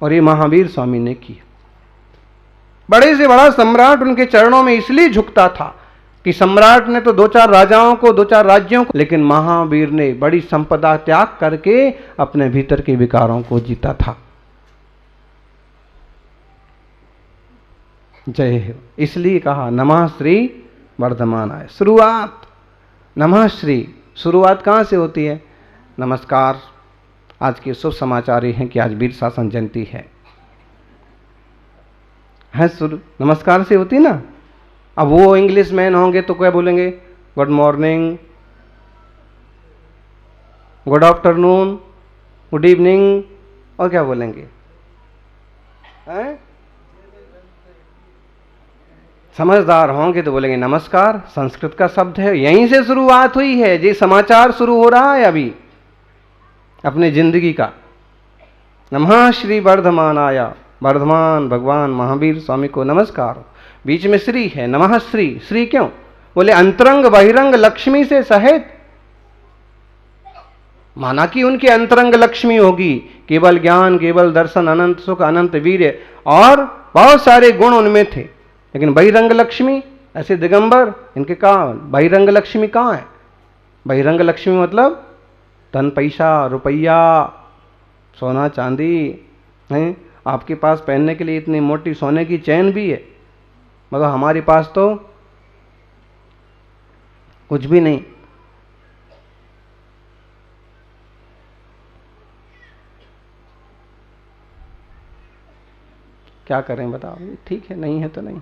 और ये महावीर स्वामी ने किया। बड़े से बड़ा सम्राट उनके चरणों में इसलिए झुकता था कि सम्राट ने तो 2-4 राजाओं को, 2-4 राज्यों को, लेकिन महावीर ने बड़ी संपदा त्याग करके अपने भीतर के विकारों को जीता था। जय हो। इसलिए कहा नमः श्री वर्धमानाय। शुरुआत नमः श्री, शुरुआत कहां से होती है? नमस्कार। आज के शुभ समाचार ये हैं कि आज वीर शासन जयंती है शुरू नमस्कार से होती ना। अब वो इंग्लिश मैन होंगे तो क्या बोलेंगे? Good morning, good afternoon, good evening, और क्या बोलेंगे? समझदार होंगे तो बोलेंगे नमस्कार। संस्कृत का शब्द है, यहीं से शुरुआत हुई है। ये समाचार शुरू हो रहा है अभी अपने जिंदगी का। नमः श्री वर्धमानाय। वर्धमान भगवान महावीर स्वामी को नमस्कार। बीच में श्री है, नमः श्री। श्री क्यों? बोले अंतरंग बहिरंग लक्ष्मी से सहित। माना कि उनकी अंतरंग लक्ष्मी होगी, केवल ज्ञान, केवल दर्शन, अनंत सुख, अनंत वीर्य और बहुत सारे गुण उनमें थे, लेकिन बहिरंग लक्ष्मी ऐसे दिगंबर, इनके कहाँ बहिरंग लक्ष्मी कहाँ है? बहिरंग लक्ष्मी मतलब धन, पैसा, रुपया, सोना चांदी है। आपके पास पहनने के लिए इतनी मोटी सोने की चैन भी है, मगर हमारे पास तो कुछ भी नहीं। क्या करें बताओ? ठीक है, नहीं है तो नहीं।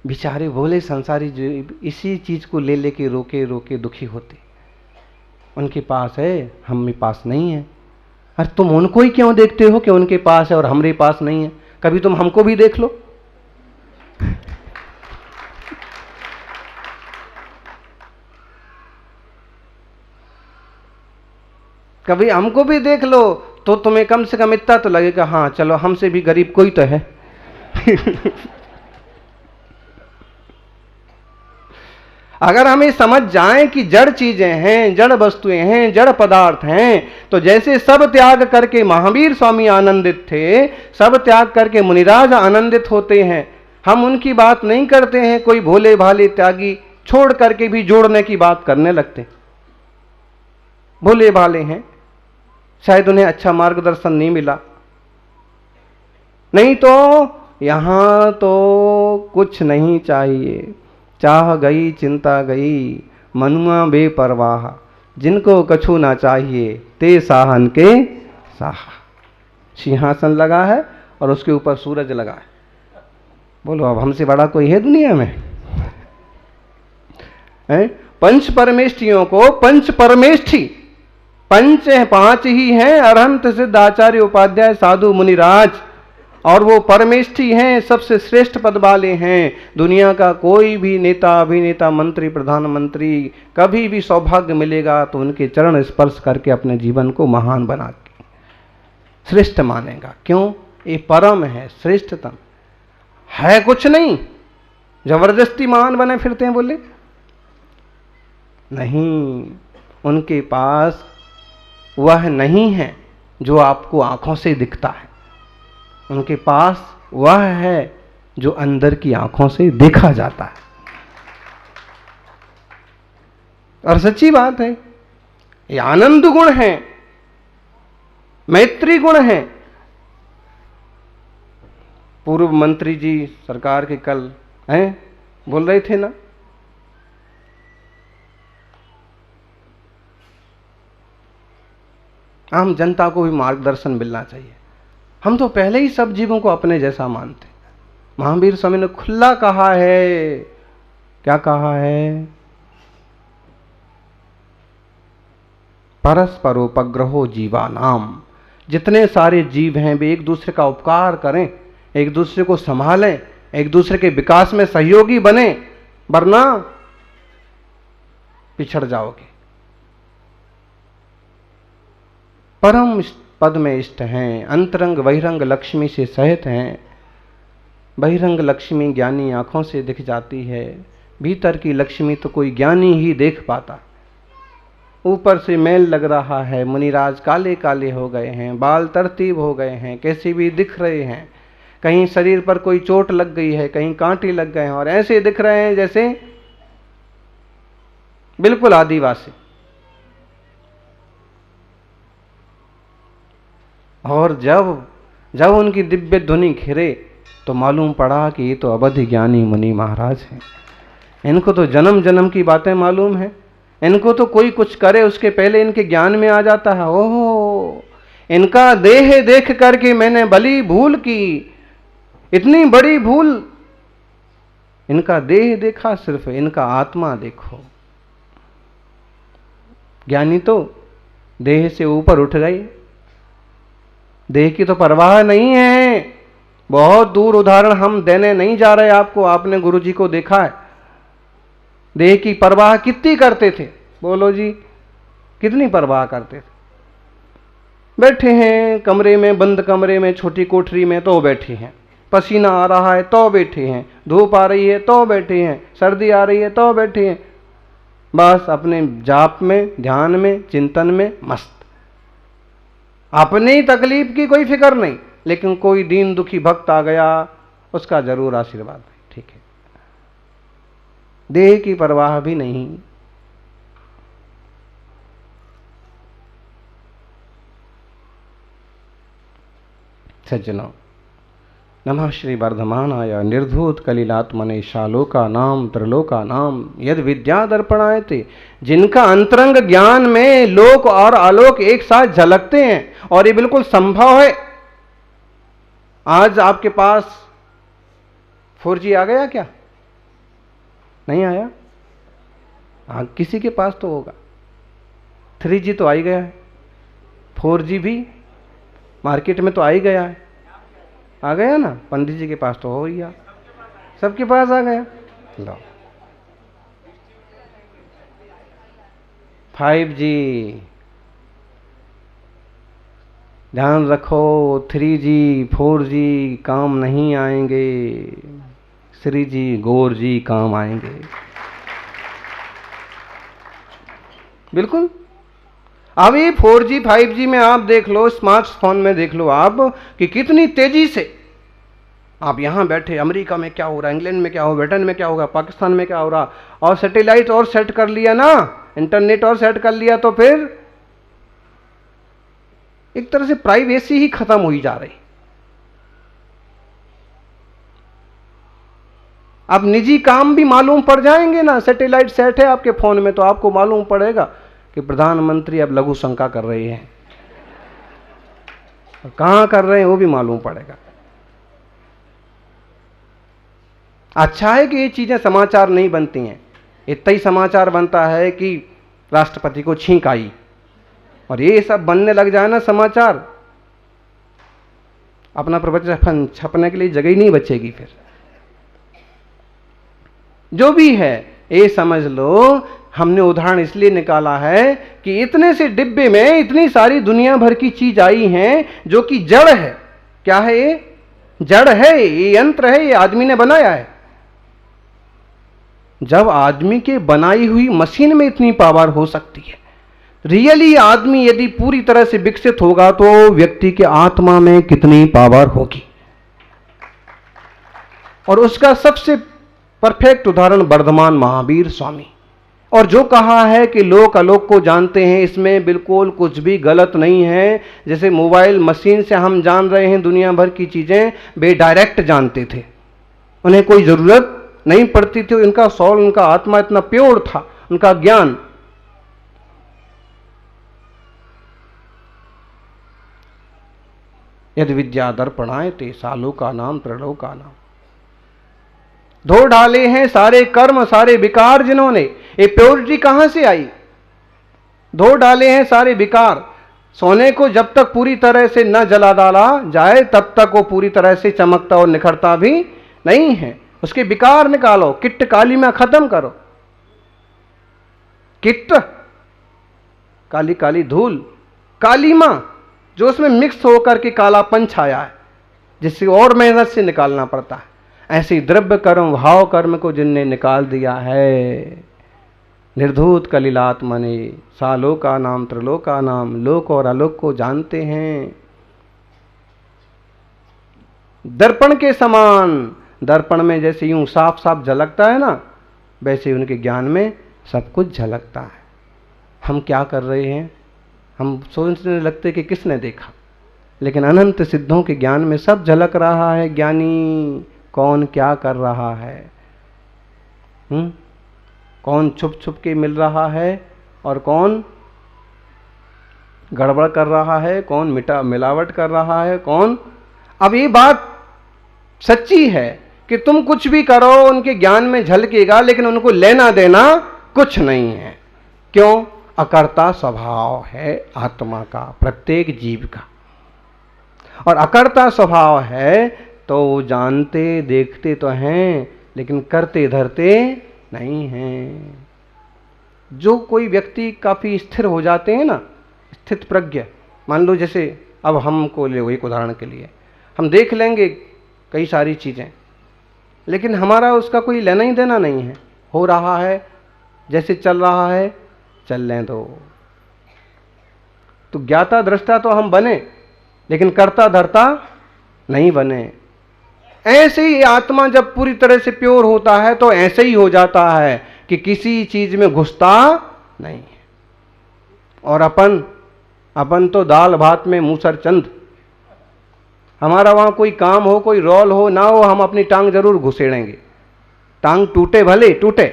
बेचारे भोले संसारी जो इसी चीज को ले लेके रोके रोके दुखी होते। उनके पास है, हम पास नहीं है। अरे तुम उनको ही क्यों देखते हो कि उनके पास है और हमारे पास नहीं है? कभी तुम हमको भी देख लो। कभी हमको भी देख लो तो तुम्हें कम से कम इतना तो लगेगा, हाँ चलो हमसे भी गरीब कोई तो है। अगर हमें समझ जाए कि जड़ चीजें हैं, जड़ वस्तुएं हैं, जड़ पदार्थ हैं, तो जैसे सब त्याग करके महावीर स्वामी आनंदित थे, सब त्याग करके मुनिराज आनंदित होते हैं। हम उनकी बात नहीं करते हैं, कोई भोले भाले त्यागी छोड़ करके भी जोड़ने की बात करने लगते। भोले भाले हैं, शायद उन्हें अच्छा मार्गदर्शन नहीं मिला, नहीं तो यहां तो कुछ नहीं चाहिए। चाह गई चिंता गई, मनुआ बेपरवाह, जिनको कछु ना चाहिए ते साहन के साह। सिंहासन लगा है और उसके ऊपर सूरज लगा है। बोलो अब हमसे बड़ा कोई है दुनिया में? पंच परमेष्ठियों को पंच परमेष्ठी, पंच 5 ही हैं, अरहंत सिद्ध आचार्य उपाध्याय साधु मुनिराज, और वो परमेष्ठी हैं, सबसे श्रेष्ठ पद वाले हैं। दुनिया का कोई भी नेता, अभिनेता, मंत्री, प्रधानमंत्री कभी भी सौभाग्य मिलेगा तो उनके चरण स्पर्श करके अपने जीवन को महान बना के श्रेष्ठ मानेगा। क्यों? ये परम है, श्रेष्ठतम है, कुछ नहीं। जबरदस्ती महान बने फिरते हैं बोले नहीं। उनके पास वह नहीं है जो आपको आंखों से दिखता है, उनके पास वह है जो अंदर की आंखों से देखा जाता है। और सच्ची बात है, ये आनंद गुण है, मैत्री गुण है। पूर्व मंत्री जी सरकार के कल हैं बोल रहे थे ना, आम जनता को भी मार्गदर्शन मिलना चाहिए। हम तो पहले ही सब जीवों को अपने जैसा मानते। महावीर स्वामी ने खुला कहा है, क्या कहा है? परस्परोपग्रहो जीवानाम। जितने सारे जीव हैं वे एक दूसरे का उपकार करें, एक दूसरे को संभालें, एक दूसरे के विकास में सहयोगी बने, वरना पिछड़ जाओगे। परम पद में इष्ट हैं, अंतरंग बहिरंग लक्ष्मी से सहित हैं। बहिरंग लक्ष्मी ज्ञानी आंखों से दिख जाती है, भीतर की लक्ष्मी तो कोई ज्ञानी ही देख पाता। ऊपर से मैल लग रहा है, मुनिराज काले काले हो गए हैं, बाल तरतीब हो गए हैं, कैसे भी दिख रहे हैं, कहीं शरीर पर कोई चोट लग गई है, कहीं कांटे लग गए हैं, और ऐसे दिख रहे हैं जैसे बिल्कुल आदिवासी। और जब उनकी दिव्य ध्वनि घिरे तो मालूम पड़ा कि ये तो अवधि ज्ञानी मुनि महाराज हैं। इनको तो जन्म जन्म की बातें मालूम है, इनको तो कोई कुछ करे उसके पहले इनके ज्ञान में आ जाता है। ओहो, इनका देह देख करके मैंने भली भूल की, इतनी बड़ी भूल। इनका देह देखा, सिर्फ इनका आत्मा देखो। ज्ञानी तो देह से ऊपर उठ गए, देह की तो परवाह नहीं है। बहुत दूर उदाहरण हम देने नहीं जा रहे आपको, आपने गुरुजी को देखा है, देह की परवाह कितनी करते थे, बोलो जी, कितनी परवाह करते थे। बैठे हैं कमरे में, बंद कमरे में, छोटी कोठरी में तो बैठे हैं, पसीना आ रहा है तो बैठे हैं, धूप आ रही है तो बैठे हैं, सर्दी आ रही है तो बैठे हैं, बस अपने जाप में, ध्यान में, चिंतन में मस्त। अपनी तकलीफ की कोई फिक्र नहीं, लेकिन कोई दीन दुखी भक्त आ गया, उसका जरूर आशीर्वाद, ठीक है। देह की परवाह भी नहीं। सज्जनों, नमः श्री वर्धमानाय निर्धूत कलिलात्मने शालोका नाम त्रिलोका नाम यद विद्या दर्पणायते। जिनका अंतरंग ज्ञान में लोक और आलोक एक साथ झलकते हैं, और ये बिल्कुल संभव है। आज आपके पास 4G आ गया क्या? नहीं आया? हाँ, किसी के पास तो होगा। 3G तो आ ही गया है, 4G भी मार्केट में तो आ ही गया है। आ गया ना, पंडित जी के पास तो हो ही गया, सबके पास आ गया। लो 5G, ध्यान रखो, 3G 4G काम नहीं आएंगे, 3G गोरजी काम आएंगे। बिल्कुल। अब ये 4G 5G में आप देख लो, स्मार्टफोन में देख लो आप कि कितनी तेजी से आप यहां बैठे, अमेरिका में क्या हो रहा है, इंग्लैंड में क्या हो, ब्रिटेन में क्या होगा, पाकिस्तान में क्या हो रहा, और सैटेलाइट और सेट कर लिया ना, इंटरनेट और सेट कर लिया, तो फिर एक तरह से प्राइवेसी ही खत्म हुई जा रही। अब निजी काम भी मालूम पड़ जाएंगे ना, सैटेलाइट सेट है आपके फोन में तो आपको मालूम पड़ेगा कि प्रधानमंत्री अब लघु शंका कर रहे हैं, कहां कर रहे हैं वो भी मालूम पड़ेगा। अच्छा है कि ये चीजें समाचार नहीं बनती हैं। इतना ही समाचार बनता है कि राष्ट्रपति को छींक आई, और ये सब बनने लग जाए ना समाचार, अपना प्रवचन छपने के लिए जगह ही नहीं बचेगी। फिर जो भी है ये समझ लो, हमने उदाहरण इसलिए निकाला है कि इतने से डिब्बे में इतनी सारी दुनिया भर की चीज आई हैं जो कि जड़ है। क्या है ये? जड़ है, ये यंत्र है, ये आदमी ने बनाया है। जब आदमी के बनाई हुई मशीन में इतनी पावर हो सकती है, रियली आदमी यदि पूरी तरह से विकसित होगा तो व्यक्ति के आत्मा में कितनी पावर होगी। और उसका सबसे परफेक्ट उदाहरण वर्धमान महावीर स्वामी। और जो कहा है कि लोक अलोक को जानते हैं, इसमें बिल्कुल कुछ भी गलत नहीं है। जैसे मोबाइल मशीन से हम जान रहे हैं दुनिया भर की चीजें, वे डायरेक्ट जानते थे, उन्हें कोई जरूरत नहीं पड़ती थी। उनका सोल, उनका आत्मा इतना प्योर था, उनका ज्ञान। यदि विद्या दर्पणायते सालोका नाम त्रिलोका नाम। धो डाले हैं सारे कर्म, सारे विकार जिन्होंने। ये प्योरिटी कहां से आई? धो डाले हैं सारे विकार। सोने को जब तक पूरी तरह से न जला डाला जाए तब तक वो पूरी तरह से चमकता और निखरता भी नहीं है। उसके विकार निकालो, किट्ट कालीमा खत्म करो। किट्ट काली काली धूल, कालीमा जो उसमें मिक्स होकर के कालापन छाया है, जिससे और मेहनत से निकालना पड़ता है। ऐसे द्रव्य कर्म, भाव कर्म को जिनने निकाल दिया है, निर्धूत कलिलात्मने सा लोका नाम त्रिलोका नाम, लोक और अलोक को जानते हैं। दर्पण के समान, दर्पण में जैसे यूं साफ साफ झलकता है ना, वैसे उनके ज्ञान में सब कुछ झलकता है। हम क्या कर रहे हैं, हम सोचने लगते कि किसने देखा, लेकिन अनंत सिद्धों के ज्ञान में सब झलक रहा है। ज्ञानी कौन क्या कर रहा है, कौन छुप छुप के मिल रहा है और कौन गड़बड़ कर रहा है, कौन मिलावट कर रहा है, कौन। अब ये बात सच्ची है कि तुम कुछ भी करो उनके ज्ञान में झलकेगा, लेकिन उनको लेना देना कुछ नहीं है। क्यों? अकर्ता स्वभाव है आत्मा का, प्रत्येक जीव का। और अकर्ता स्वभाव है तो जानते देखते तो हैं, लेकिन करते धरते नहीं हैं। जो कोई व्यक्ति काफी स्थिर हो जाते हैं ना, स्थित प्रज्ञ, मान लो जैसे अब हमको ले, एक उदाहरण के लिए हम देख लेंगे कई सारी चीजें, लेकिन हमारा उसका कोई लेना ही देना नहीं है। हो रहा है जैसे चल रहा है, चलने दो। तो ज्ञाता दृष्टा तो हम बने, लेकिन करता धरता नहीं बने। ऐसे ही आत्मा जब पूरी तरह से प्योर होता है तो ऐसे ही हो जाता है कि किसी चीज में घुसता नहीं है। और अपन तो दाल भात में मूसर चंद, हमारा वहां कोई काम हो, कोई रोल हो ना हो, हम अपनी टांग जरूर घुसेड़ेंगे। टांग टूटे भले टूटे,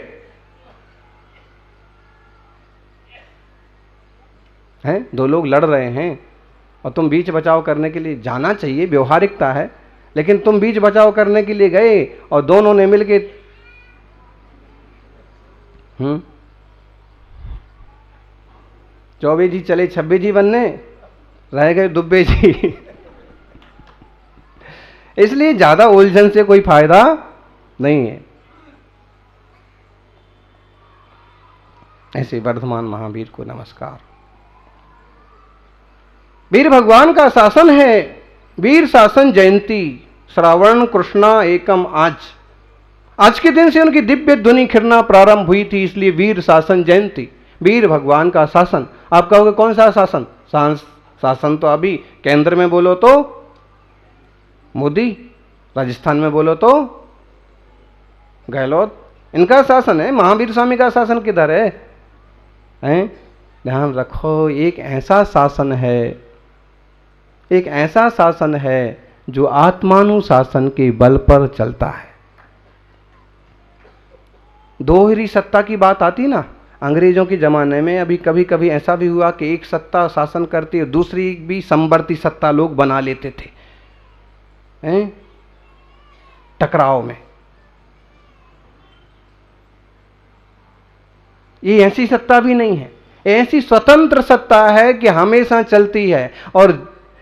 हैं दो लोग लड़ रहे हैं और तुम बीच बचाव करने के लिए जाना चाहिए, व्यवहारिकता है, लेकिन तुम बीच बचाव करने के लिए गए और दोनों ने मिलके चौबे जी चले छब्बे जी बनने, रह गए दुब्बे जी। इसलिए ज्यादा उलझन से कोई फायदा नहीं है। ऐसे वर्धमान महावीर को नमस्कार। वीर भगवान का शासन है, वीर शासन जयंती, श्रावण कृष्णा एकम। आज के दिन से उनकी दिव्य ध्वनि खिरना प्रारंभ हुई थी, इसलिए वीर शासन जयंती, वीर भगवान का शासन। आप कहोगे कौन सा शासन? शासन तो अभी केंद्र में बोलो तो मोदी, राजस्थान में बोलो तो गहलोत, इनका शासन है। महावीर स्वामी का शासन किधर है? ध्यान रखो, एक ऐसा शासन है, एक ऐसा शासन है जो आत्मानुशासन के बल पर चलता है। दोहरी सत्ता की बात आती ना अंग्रेजों के जमाने में, अभी कभी कभी ऐसा भी हुआ कि एक सत्ता शासन करती है, दूसरी भी समवर्ती सत्ता लोग बना लेते थे टकराव में। ये ऐसी सत्ता भी नहीं है, ऐसी स्वतंत्र सत्ता है कि हमेशा चलती है।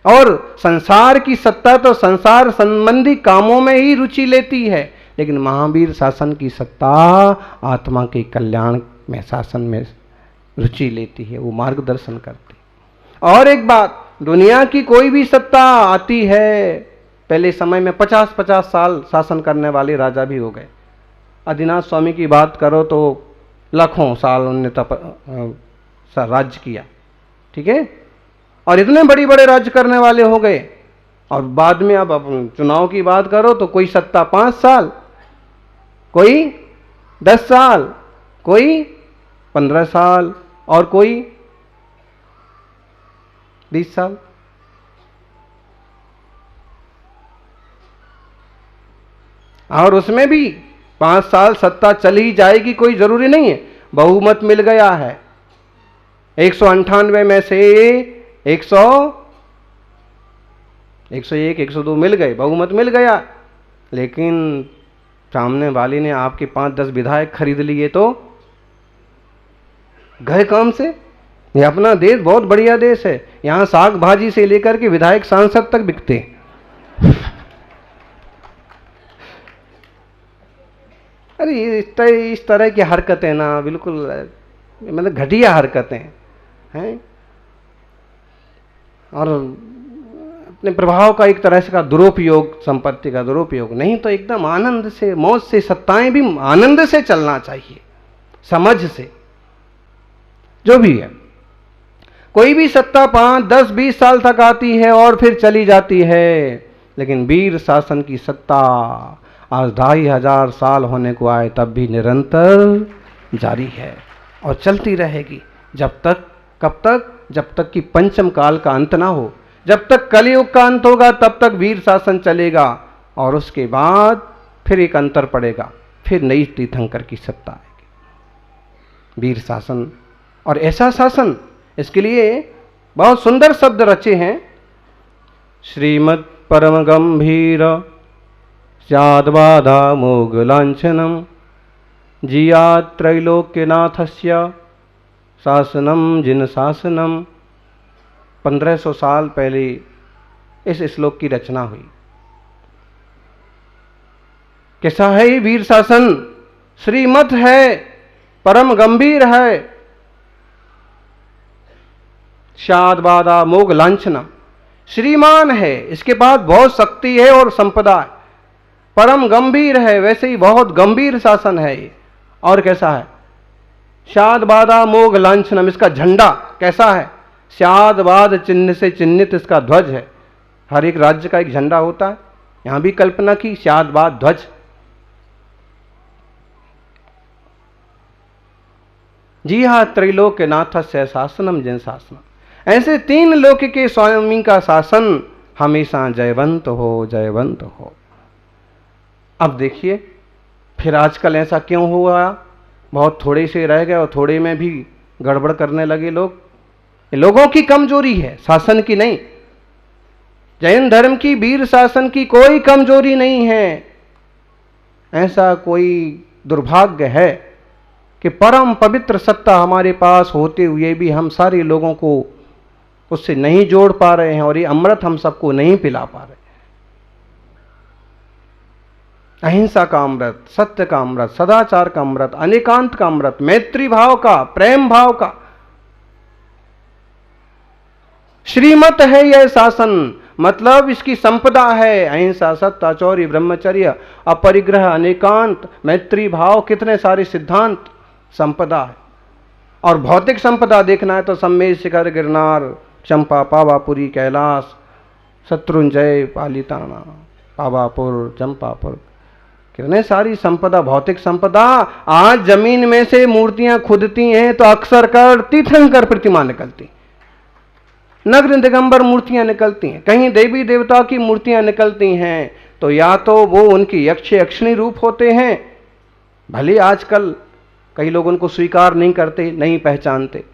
और संसार की सत्ता तो संसार संबंधी कामों में ही रुचि लेती है, लेकिन महावीर शासन की सत्ता आत्मा के कल्याण में, शासन में रुचि लेती है, वो मार्गदर्शन करती। और एक बात, दुनिया की कोई भी सत्ता आती है, पहले समय में 50-50 साल शासन करने वाले राजा भी हो गए। आदिनाथ स्वामी की बात करो तो लाखों साल उन्होंने राज्य किया, ठीक है, और इतने बड़े बड़े राज्य करने वाले हो गए। और बाद में अब चुनाव की बात करो तो कोई सत्ता 5 साल, कोई 10 साल, कोई 15 साल और कोई 20 साल। और उसमें भी 5 साल सत्ता चली जाएगी, कोई जरूरी नहीं है। बहुमत मिल गया है, 198 में से 101, 102 मिल गए, बहुमत मिल गया। लेकिन सामने वाले ने आपके 5-10 विधायक खरीद लिए तो गए काम से। ये अपना देश बहुत बढ़िया देश है, यहां साग भाजी से लेकर के विधायक सांसद तक बिकते हैं। अरे इस तरह की हरकतें ना बिल्कुल मतलब घटिया हरकतें हैं, और अपने प्रभाव का एक तरह से का दुरुपयोग, संपत्ति का दुरुपयोग। नहीं तो एकदम आनंद से, मौज से, सत्ताएं भी आनंद से चलना चाहिए, समझ से। जो भी है, कोई भी सत्ता 5, 10, 20 साल तक आती है और फिर चली जाती है, लेकिन वीर शासन की सत्ता आज 2500 साल होने को आए तब भी निरंतर जारी है और चलती रहेगी। जब तक, कब तक? जब तक कि पंचम काल का अंत ना हो, जब तक कलयुग का अंत होगा तब तक वीर शासन चलेगा और उसके बाद फिर एक अंतर पड़ेगा, फिर नई तीर्थंकर की सत्ता आएगी। वीर शासन और ऐसा शासन, इसके लिए बहुत सुंदर शब्द रचे हैं। श्रीमद् परम गंभीर स्याद्बाधा मोग लांछनम जियात् त्रैलोक्यनाथस्य शासनम जिन शासनम। 1500 साल पहले इस श्लोक की रचना हुई। कैसा है ये वीर शासन? श्रीमत है, परम गंभीर है, शादबादा मोग लांछना, श्रीमान है, इसके पास बहुत शक्ति है और संपदा है, परम गंभीर है, वैसे ही बहुत गंभीर शासन है ये। और कैसा है? शादबादा मोग लांछनम, इसका झंडा कैसा है? शादबाद चिन्ह से चिन्हित इसका ध्वज है। हर एक राज्य का एक झंडा होता है, यहां भी कल्पना की शादबाद ध्वज। जी हाँ, त्रैलोक्यनाथस्य शासनम जिन शासनम। ऐसे 3 लोक के स्वामी का शासन हमेशा जयवंत हो, जयवंत हो। अब देखिए फिर आजकल ऐसा क्यों हुआ? बहुत थोड़े से रह गए और थोड़े में भी गड़बड़ करने लगे लोग। लोगों की कमजोरी है, शासन की नहीं। जैन धर्म की वीर शासन की कोई कमजोरी नहीं है। ऐसा कोई दुर्भाग्य है कि परम पवित्र सत्ता हमारे पास होते हुए भी हम सारे लोगों को उससे नहीं जोड़ पा रहे हैं और ये अमृत हम सबको नहीं पिला पा रहे। अहिंसा का अमृत, सत्य का अमृत, सदाचार का अमृत, अनेकांत का अमृत, मैत्री भाव का, प्रेम भाव का श्रीमत है यह शासन। मतलब इसकी संपदा है अहिंसा, सत्य, आचौर्य, ब्रह्मचर्य, अपरिग्रह, अनेकांत, मैत्री भाव, कितने सारे सिद्धांत संपदा है। और भौतिक संपदा देखना है तो सम्मेद शिखर, गिरनार, चंपा, पावापुरी, कैलाश, शत्रुंजय, पालिताना, पावापुर, चंपापुर, कितने सारी संपदा, भौतिक संपदा। आज जमीन में से मूर्तियां खुदती हैं तो अक्सर कर तीर्थंकर प्रतिमा निकलती, नग्न दिगंबर मूर्तियां निकलती हैं, कहीं देवी देवता की मूर्तियां निकलती हैं तो या तो वो उनकी यक्ष यक्षिणी रूप होते हैं। भले आजकल कई लोग उनको स्वीकार नहीं करते, नहीं पहचानते,